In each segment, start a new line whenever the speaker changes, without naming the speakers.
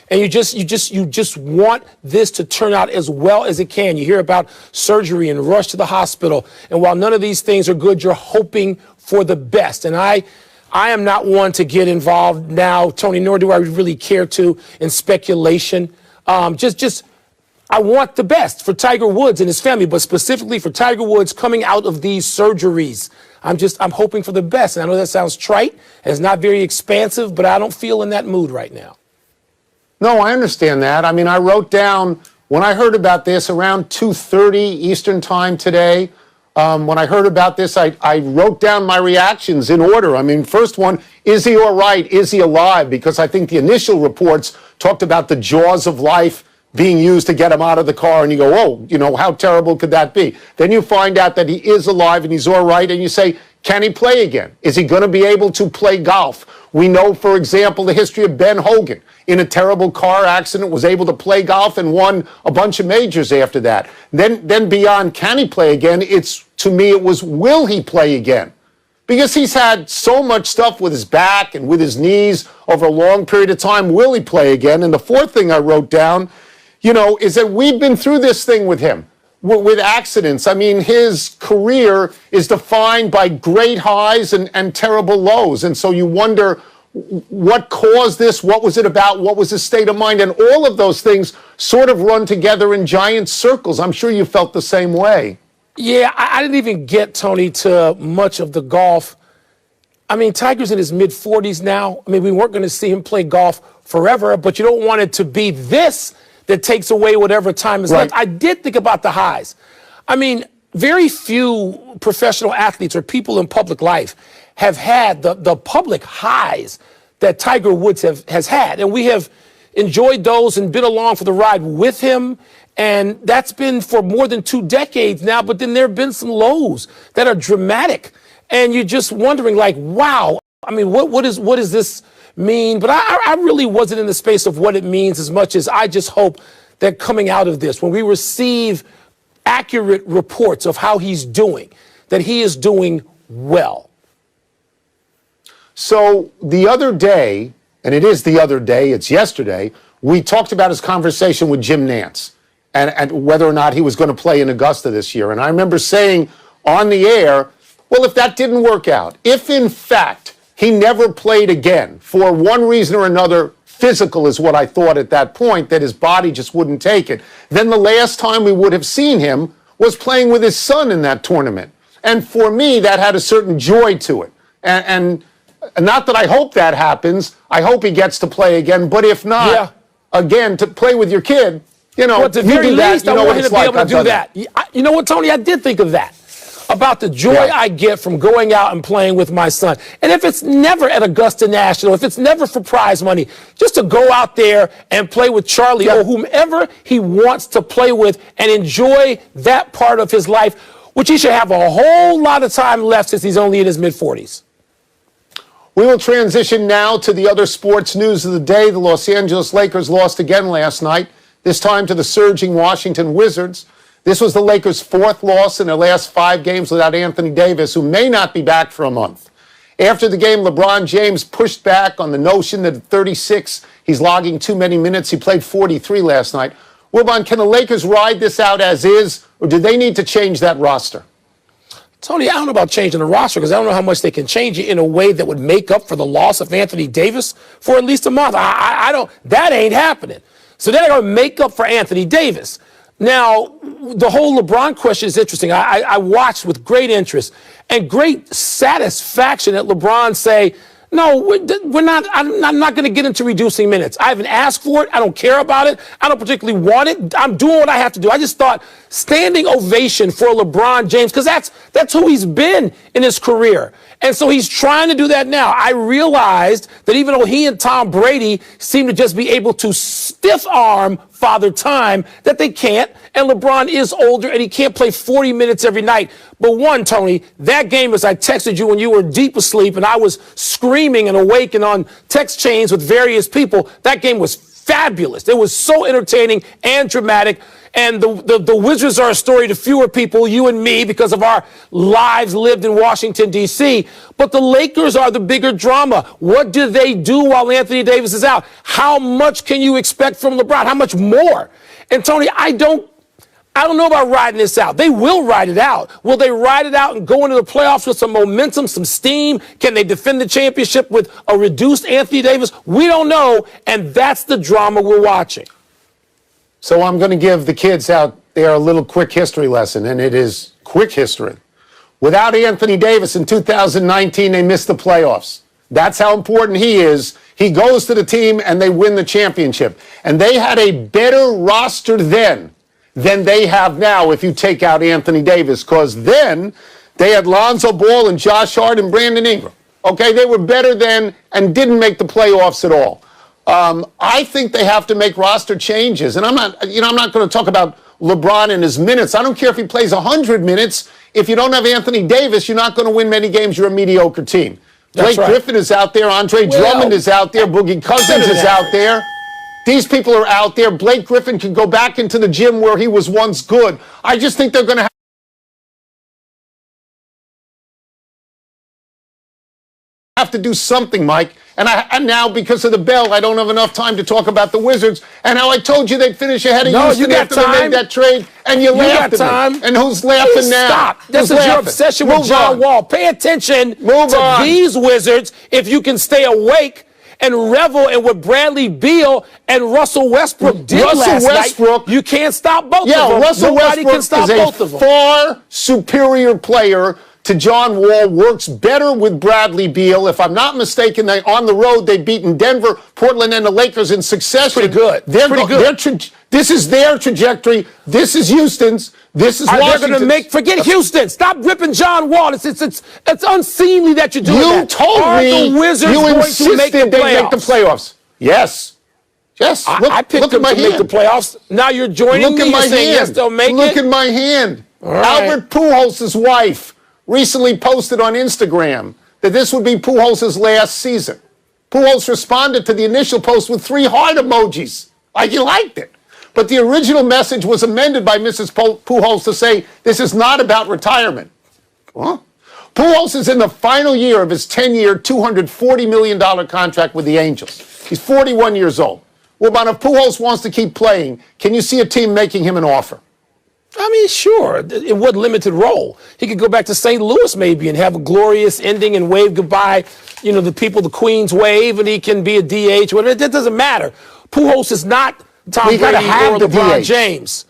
And you just want this to turn out as well as it can. You hear about surgery and rush to the hospital. And while none of these things are good, you're hoping for the best. And I am not one to get involved now, Tony, nor do I really care to in speculation. I want the best for Tiger Woods and his family, but specifically for Tiger Woods coming out of these surgeries. I'm hoping for the best. And I know that sounds trite and it's not very expansive, but I don't feel in that mood right now.
No, I understand that. I mean, I wrote down, when I heard about this around 2:30 Eastern time today, when I heard about this, I wrote down my reactions in order. I mean, first one, is he all right? Is he alive? Because I think the initial reports talked about the jaws of life being used to get him out of the car, and you go, oh, how terrible could that be? Then you find out that he is alive and he's all right, and you say, can he play again? Is he going to be able to play golf? We know, for example, the history of Ben Hogan. In a terrible car accident, was able to play golf and won a bunch of majors after that. Then beyond can he play again, to me it was will he play again? Because he's had so much stuff with his back and with his knees over a long period of time. Will he play again? And the fourth thing I wrote down, is that we've been through this thing with him, with accidents. I mean, his career is defined by great highs and terrible lows. And so you wonder what caused this, what was it about, what was his state of mind? And all of those things sort of run together in giant circles. I'm sure you felt the same way.
Yeah, I didn't even get, Tony, to much of the golf. I mean, Tiger's in his mid-40s now. I mean, we weren't going to see him play golf forever, but you don't want it to be this that takes away whatever time is left. I did think about the highs. I mean, very few professional athletes or people in public life have had the public highs that Tiger Woods has had. And we have enjoyed those and been along for the ride with him. And that's been for more than 2 decades now. But then there have been some lows that are dramatic. And you're just wondering, like, wow, I mean, what does this mean? But I really wasn't in the space of what it means as much as I just hope that coming out of this, when we receive accurate reports of how he's doing, that he is doing well.
So the other day, and it is the other day, it's yesterday, we talked about his conversation with Jim Nantz and whether or not he was going to play in Augusta this year. And I remember saying on the air, well, if that didn't work out, if in fact he never played again for one reason or another, physical is what I thought at that point, that his body just wouldn't take it, then the last time we would have seen him was playing with his son in that tournament. And for me, that had a certain joy to it. And not that I hope that happens. I hope he gets to play again. But if not, again, to play with your kid,
at the very least, I want him to be able to do that. You know what, Tony? I did think of that, about the joy I get from going out and playing with my son. And if it's never at Augusta National, if it's never for prize money, just to go out there and play with Charlie or whomever he wants to play with and enjoy that part of his life, which he should have a whole lot of time left since he's only in his mid-40s.
We will transition now to the other sports news of the day. The Los Angeles Lakers lost again last night, this time to the surging Washington Wizards. This was the Lakers' 4th loss in their last 5 games without Anthony Davis, who may not be back for a month. After the game, LeBron James pushed back on the notion that at 36, he's logging too many minutes. He played 43 last night. Wilbon, can the Lakers ride this out as is, or do they need to change that roster?
Tony, I don't know about changing the roster because I don't know how much they can change it in a way that would make up for the loss of Anthony Davis for at least a month. I don't. That ain't happening. So they're going to make up for Anthony Davis. Now, the whole LeBron question is interesting. I watched with great interest and great satisfaction at LeBron say, no, we're not. I'm not going to get into reducing minutes. I haven't asked for it. I don't care about it. I don't particularly want it. I'm doing what I have to do. I just thought standing ovation for LeBron James, because that's who he's been in his career. And so he's trying to do that now. I realized that even though he and Tom Brady seem to just be able to stiff arm Father Time, that they can't. And LeBron is older and he can't play 40 minutes every night. But one, Tony, that game, as I texted you when you were deep asleep and I was screaming and awake and on text chains with various people, that game was fabulous. It was so entertaining and dramatic. And the Wizards are a story to fewer people, you and me, because of our lives lived in Washington, D.C. But the Lakers are the bigger drama. What do they do while Anthony Davis is out? How much can you expect from LeBron? How much more? And Tony, I don't know about riding this out. They will ride it out. Will they ride it out and go into the playoffs with some momentum, some steam? Can they defend the championship with a reduced Anthony Davis? We don't know, and that's the drama we're watching.
So I'm going to give the kids out there a little quick history lesson, and it is quick history. Without Anthony Davis in 2019, they missed the playoffs. That's how important he is. He goes to the team, and they win the championship. And they had a better roster then than they have now if you take out Anthony Davis, because then they had Lonzo Ball and Josh Hart and Brandon Ingram. Okay, they were better then and didn't make the playoffs at all. I think they have to make roster changes, and I'm not going to talk about LeBron and his minutes. I don't care if he plays 100 minutes. If you don't have Anthony Davis, you're not going to win many games. You're a mediocre team. Blake Griffin is out there. Andre Drummond is out there. Boogie Cousins is out there. These people are out there. Blake Griffin can go back into the gym where he was once good. I just think they're going to have to do something, Mike. And now, because of the bell, I don't have enough time to talk about the Wizards and how I told you they'd finish ahead of Houston after they made that trade, and you laughed at me. And who's laughing now?
Stop. This is your obsession with John Wall. Pay attention to these Wizards if you can stay awake and revel in what Bradley Beal and Russell Westbrook did last night. You can't stop both of them. Nobody can stop both of them.
Far superior player to John Wall, works better with Bradley Beal. If I'm not mistaken, on the road, they've beaten Denver, Portland, and the Lakers in succession.
Pretty good.
This is their trajectory. This is Houston's. This is Washington's.
They're going to forget Houston. Stop ripping John Wall. It's unseemly that you're doing that.
You told me
the Wizards
you
going
insisted
to make the
they make the playoffs. Yes. Yes.
I picked them to make the playoffs. Now you're joining me. You're saying yes, they'll make it.
Look at my hand. Albert Pujols' wife recently posted on Instagram that this would be Pujols' last season. Pujols responded to the initial post with 3 heart emojis, like he liked it. But the original message was amended by Mrs. Pujols to say, this is not about retirement. Huh? Pujols is in the final year of his 10-year, $240 million contract with the Angels. He's 41 years old. Wilbon, if Pujols wants to keep playing, can you see a team making him an offer?
I mean, sure. In what limited role? He could go back to St. Louis maybe and have a glorious ending and wave goodbye, the people, the Queen's wave, and he can be a DH. Whatever. That doesn't matter. Pujols is not Tom Brady or LeBron James.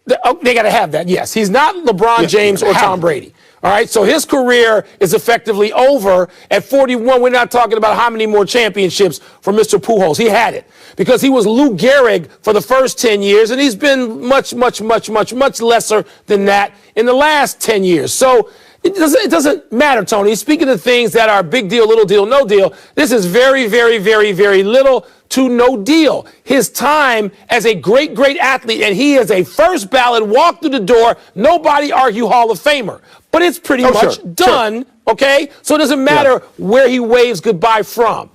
They got to have that, yes. He's not LeBron James or Tom Brady. All right, so his career is effectively over at 41. We're not talking about how many more championships for Mr. Pujols. He had it because he was Lou Gehrig for the first 10 years, and he's been much lesser than that in the last 10 years. So it doesn't matter, Tony. Speaking of things that are big deal, little deal, no deal, this is very, very, very, very little to no deal. His time as a great, great athlete, and he is a first ballot, walk through the door, nobody argue Hall of Famer. But it's pretty much done, okay? So it doesn't matter where he waves goodbye from.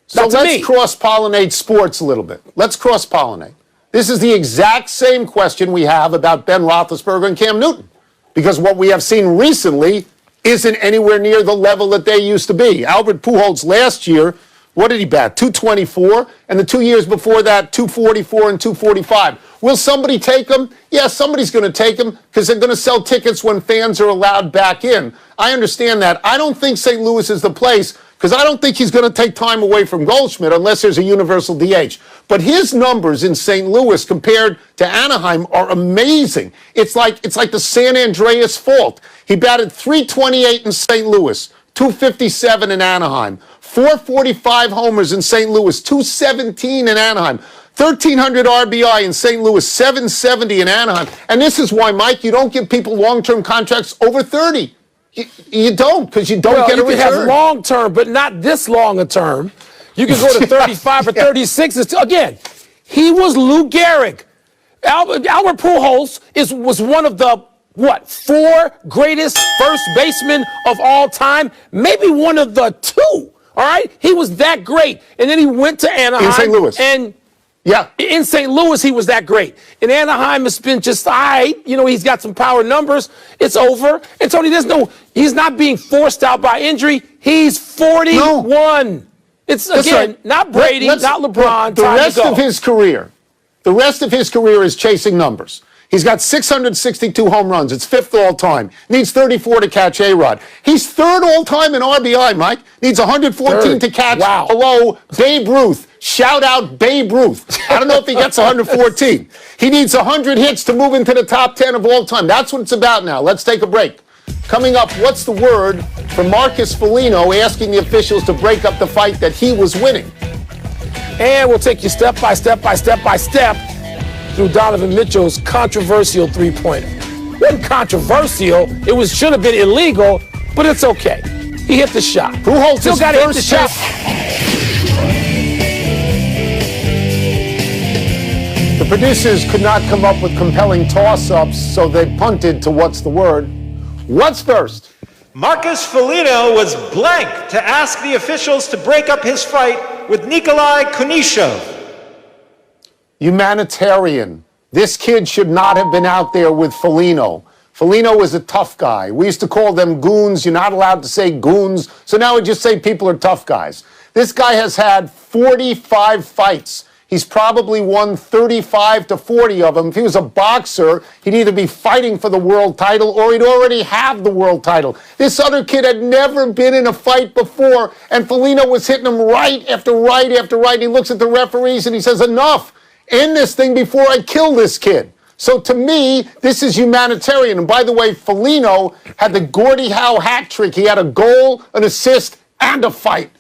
So let's cross-pollinate sports a little bit. Let's cross-pollinate. This is the exact same question we have about Ben Roethlisberger and Cam Newton, because what we have seen recently isn't anywhere near the level that they used to be. Albert Pujols last year, what did he bat? 224, and the 2 years before that, 244 and 245. Will somebody take him? Yeah, somebody's going to take him because they're going to sell tickets when fans are allowed back in. I understand that. I don't think St. Louis is the place because I don't think he's going to take time away from Goldschmidt unless there's a universal DH. But his numbers in St. Louis compared to Anaheim are amazing. It's like the San Andreas Fault. He batted .328 in St. Louis, .257 in Anaheim, 445 homers in St. Louis, .217 in Anaheim, 1,300 RBI in St. Louis, 770 in Anaheim. And this is why, Mike, you don't give people long-term contracts over 30. You don't, because you don't get a return.
You can have long-term, but not this long a term. You can go to 35 or 36. Again, he was Lou Gehrig. Albert Pujols was one of the, 4 greatest first basemen of all time? Maybe one of the 2 All right? He was that great. And then he went to Anaheim.
In St. Louis.
And
yeah.
In St. Louis, he was that great. In Anaheim, it's been just all right. You know, he's got some power numbers. It's over. And Tony, he's not being forced out by injury. He's 41. No. It's, again, right. Not Brady, not LeBron.
The rest of his career is chasing numbers. He's got 662 home runs. It's 5th all-time. Needs 34 to catch A-Rod. He's 3rd all-time in RBI, Mike. Needs 114 to catch below Babe Ruth. Shout out Babe Ruth. I don't know if he gets 114. He needs 100 hits to move into the top 10 of all time. That's what it's about now. Let's take a break. Coming up, what's the word for Marcus Foligno asking the officials to break up the fight that he was winning?
And we'll take you step by step through Donovan Mitchell's controversial three-pointer. It wasn't controversial. It should have been illegal, but it's okay. He hit the shot.
Who holds
Still got to hit the shot.
The producers could not come up with compelling toss-ups, so they punted to what's the word. What's first?
Marcus Foligno was blank to ask the officials to break up his fight with Nikolai Kunishov.
Humanitarian. This kid should not have been out there with Foligno. Foligno is a tough guy. We used to call them goons. You're not allowed to say goons, so now we just say people are tough guys. This guy has had 45 fights. He's probably won 35 to 40 of them. If he was a boxer, he'd either be fighting for the world title or he'd already have the world title. This other kid had never been in a fight before, and Foligno was hitting him right after right after right. He looks at the referees and he says, enough. End this thing before I kill this kid. So to me, this is humanitarian. And by the way, Foligno had the Gordie Howe hat trick. He had a goal, an assist, and a fight.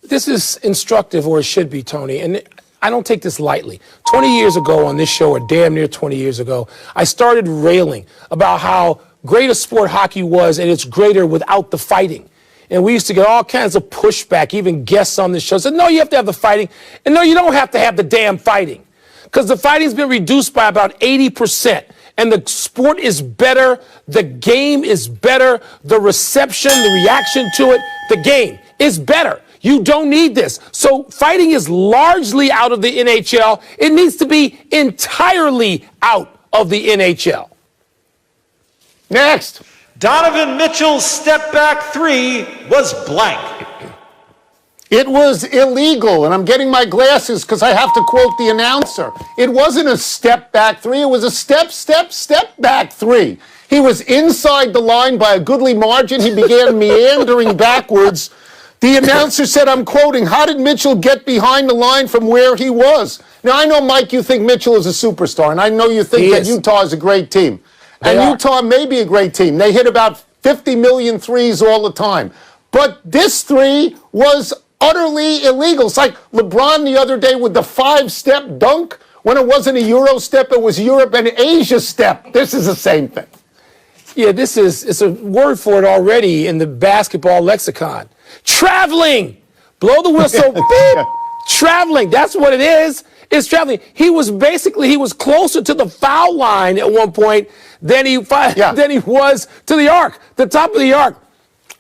This is instructive, or it should be, Tony, and I don't take this lightly. 20 years ago on this show, or damn near 20 years ago, I started railing about how great a sport hockey was, and it's greater without the fighting. And we used to get all kinds of pushback, even guests on the show said, no, you have to have the fighting. And no, you don't have to have the damn fighting. Because the fighting's been reduced by about 80%. And the sport is better. The game is better. The reception, the reaction to it, the game is better. You don't need this. So fighting is largely out of the NHL. It needs to be entirely out of the NHL.
Next.
Donovan Mitchell's step-back three was blank.
It was illegal, and I'm getting my glasses because I have to quote the announcer. It wasn't a step-back three. It was a step-back three. He was inside the line by a goodly margin. He began meandering backwards. The announcer said, I'm quoting, how did Mitchell get behind the line from where he was? Now, I know, Mike, you think Mitchell is a superstar, and I know you think that Utah is a great team. And Utah may be a great team. They hit about 50 million threes all the time. But this three was utterly illegal. It's like LeBron the other day with the 5-step dunk. When it wasn't a Euro step, it was Europe and Asia step. This is the same thing.
Yeah, it's a word for it already in the basketball lexicon. Traveling. Blow the whistle. Beep. Traveling. That's what it is. It's traveling. He was closer to the foul line at one point than he was to the arc, the top of the arc.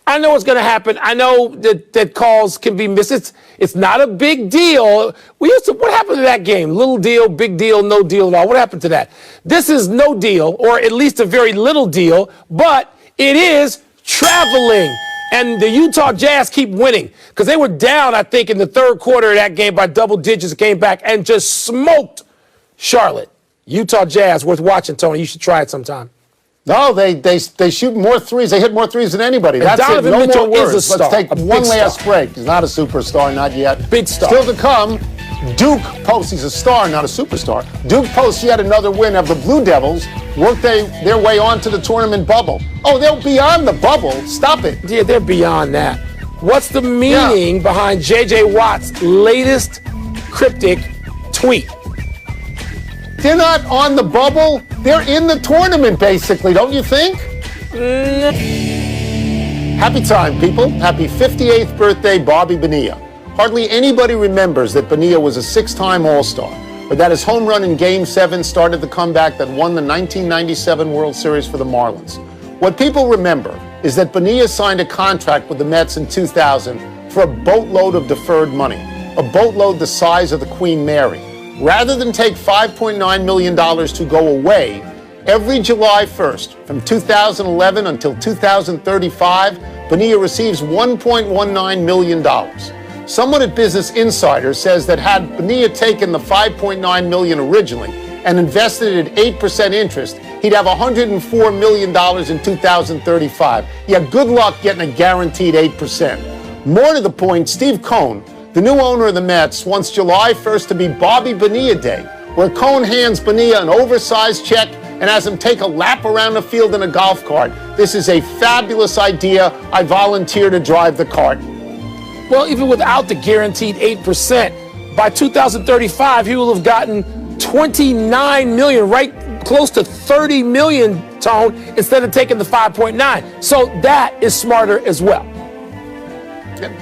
I know what's going to happen. I know that calls can be missed. It's not a big deal. What happened to that game? Little deal, big deal, no deal at all. What happened to that? This is no deal, or at least a very little deal, but it is traveling. And the Utah Jazz keep winning because they were down, I think, in the third quarter of that game by double digits, came back and just smoked Charlotte. Utah Jazz, worth watching, Tony. You should try it sometime.
No, they shoot more threes. They hit more threes than anybody.
And
That's
Donovan
it. No
Mitchell
more words.
is a star,
Let's take one last
star.
break. He's not a superstar, not yet.
Big star.
Still to come, Duke posts. He's a star, not a superstar. Duke posts yet another win of the Blue Devils. Work their way onto the tournament bubble. Oh, they're beyond the bubble. Stop it.
Yeah, they're beyond that. What's the meaning behind J.J. Watt's latest cryptic tweet?
They're not on the bubble. They're in the tournament, basically, don't you think? Happy time, people. Happy 58th birthday, Bobby Bonilla. Hardly anybody remembers that Bonilla was a 6-time All-Star, but that his home run in Game 7 started the comeback that won the 1997 World Series for the Marlins. What people remember is that Bonilla signed a contract with the Mets in 2000 for a boatload of deferred money, a boatload the size of the Queen Mary. Rather than take $5.9 million to go away, every July 1st, from 2011 until 2035, Bonilla receives $1.19 million. Someone at Business Insider says that had Bonilla taken the $5.9 million originally and invested it at 8% interest, he'd have $104 million in 2035. Yeah, good luck getting a guaranteed 8%. More to the point, Steve Cohen, the new owner of the Mets, wants July 1st to be Bobby Bonilla Day, where Cohen hands Bonilla an oversized check and has him take a lap around the field in a golf cart. This is a fabulous idea. I volunteer to drive the cart.
Well, even without the guaranteed 8%, by 2035, he will have gotten 29 million, right close to 30 million, Tone, instead of taking the 5.9. So that is smarter as well.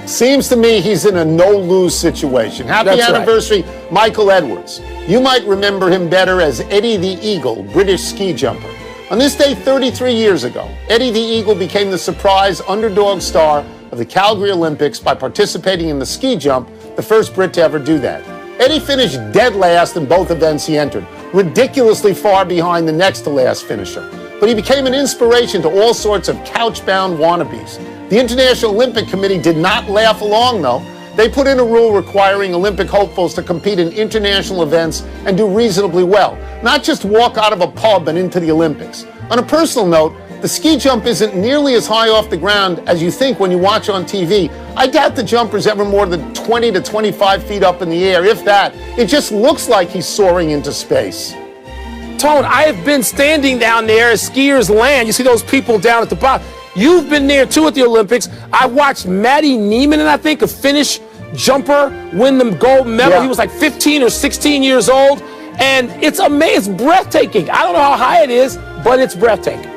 Seems to me he's in a no-lose situation. Happy anniversary, right. Michael Edwards. You might remember him better as Eddie the Eagle, British ski jumper. On this day 33 years ago, Eddie the Eagle became the surprise underdog star of the Calgary Olympics by participating in the ski jump, the first Brit to ever do that. Eddie finished dead last in both events he entered, ridiculously far behind the next to last finisher. But he became an inspiration to all sorts of couch-bound wannabes. The International Olympic Committee did not laugh along, though. They put in a rule requiring Olympic hopefuls to compete in international events and do reasonably well, not just walk out of a pub and into the Olympics. On a personal note, the ski jump isn't nearly as high off the ground as you think when you watch on TV. I doubt the jumper's ever more than 20 to 25 feet up in the air, if that. It just looks like he's soaring into space.
Tone, I have been standing down there as skiers land. You see those people down at the bottom. You've been there too at the Olympics. I watched Matty Nieminen, I think, a Finnish jumper, win the gold medal. Yeah. He was like 15 or 16 years old. And it's amazing. It's breathtaking. I don't know how high it is, but it's breathtaking.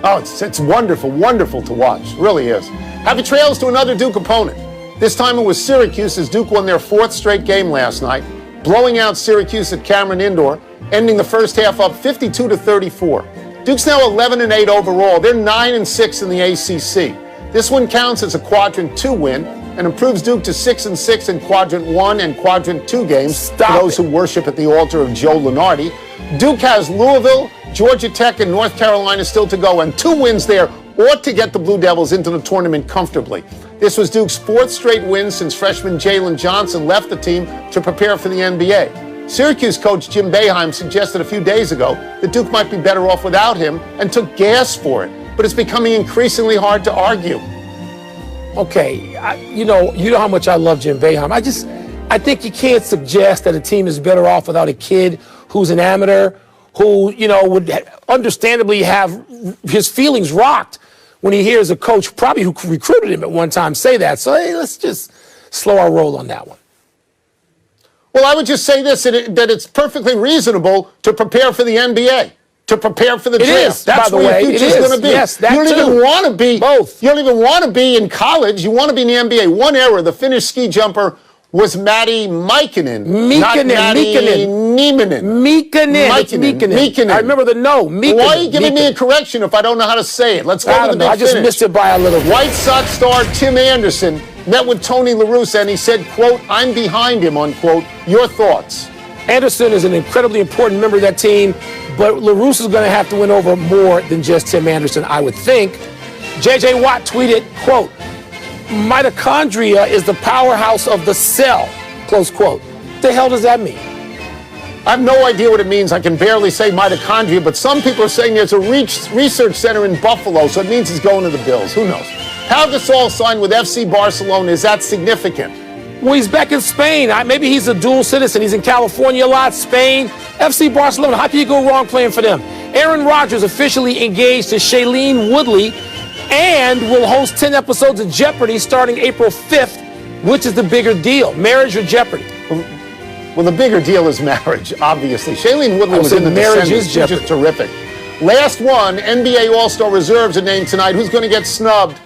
Oh, it's wonderful, wonderful to watch. It really is. Happy trails to another Duke opponent. This time it was Syracuse as Duke won their fourth straight game last night, blowing out Syracuse at Cameron Indoor, ending the first half up 52-34. Duke's now 11-8 overall. They're 9-6 in the ACC. This one counts as a Quadrant 2 win and improves Duke to 6-6 in Quadrant 1 and Quadrant 2 games for those who worship at the altar of Joe Lunardi. Duke has Louisville, Georgia Tech, and North Carolina still to go, and 2 wins there ought to get the Blue Devils into the tournament comfortably. This was Duke's 4th straight win since freshman Jalen Johnson left the team to prepare for the NBA. Syracuse coach Jim Boeheim suggested a few days ago that Duke might be better off without him and took gas for it, but it's becoming increasingly hard to argue.
Okay, you know how much I love Jim Boeheim. I think you can't suggest that a team is better off without a kid who's an amateur, who, would understandably have his feelings rocked when he hears a coach, probably who recruited him at one time, say that. So hey, let's just slow our roll on that one.
Well, I would just say this, that it's perfectly reasonable to prepare for the NBA, to prepare for the draft. That's where your future's going to be.
Yes, that
you don't even want to be
both.
You don't even want to be in college. You want to be in the NBA. One era, the Finnish ski jumper was Matty Mikkonen.
Mikkonen. I remember the no. Mikkonen.
Why are you giving me a correction if I don't know how to say it? Let's go to the big finish.
I just missed it by a little bit.
White Sox star Tim Anderson met with Tony La Russa and he said, quote, "I'm behind him," unquote. Your thoughts?
Anderson is an incredibly important member of that team, but La Russa is going to have to win over more than just Tim Anderson, I would think. J.J. Watt tweeted, quote, "Mitochondria is the powerhouse of the cell," close quote. What the hell does that mean?
I have no idea what it means. I can barely say mitochondria, but some people are saying there's a research center in Buffalo, so it means he's going to the Bills. Who knows? Pau Gasol signed with FC Barcelona. Is that significant?
Well, he's back in Spain. Maybe he's a dual citizen. He's in California a lot, Spain. FC Barcelona, how can you go wrong playing for them? Aaron Rodgers officially engaged to Shailene Woodley and will host 10 episodes of Jeopardy starting April 5th. Which is the bigger deal, marriage or Jeopardy?
Well, the bigger deal is marriage, obviously. Shailene Woodley was in the
marriage is
Jeopardy. Just terrific. Last one, NBA All-Star reserves are named tonight. Who's going to get snubbed?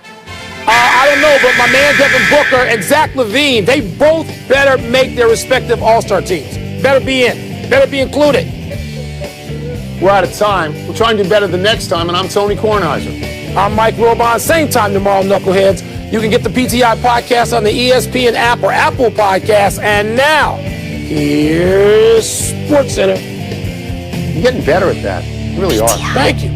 I don't know, but my man Devin Booker and Zach LaVine, they both better make their respective All-Star teams. Better be in. Better be included.
We're out of time. We'll try and do better the next time, and I'm Tony Kornheiser.
I'm Mike Wilbon. Same time tomorrow, knuckleheads. You can get the PTI podcast on the ESPN app or Apple Podcasts. And now, here's SportsCenter.
You're getting better at that. You really are.
Thank you.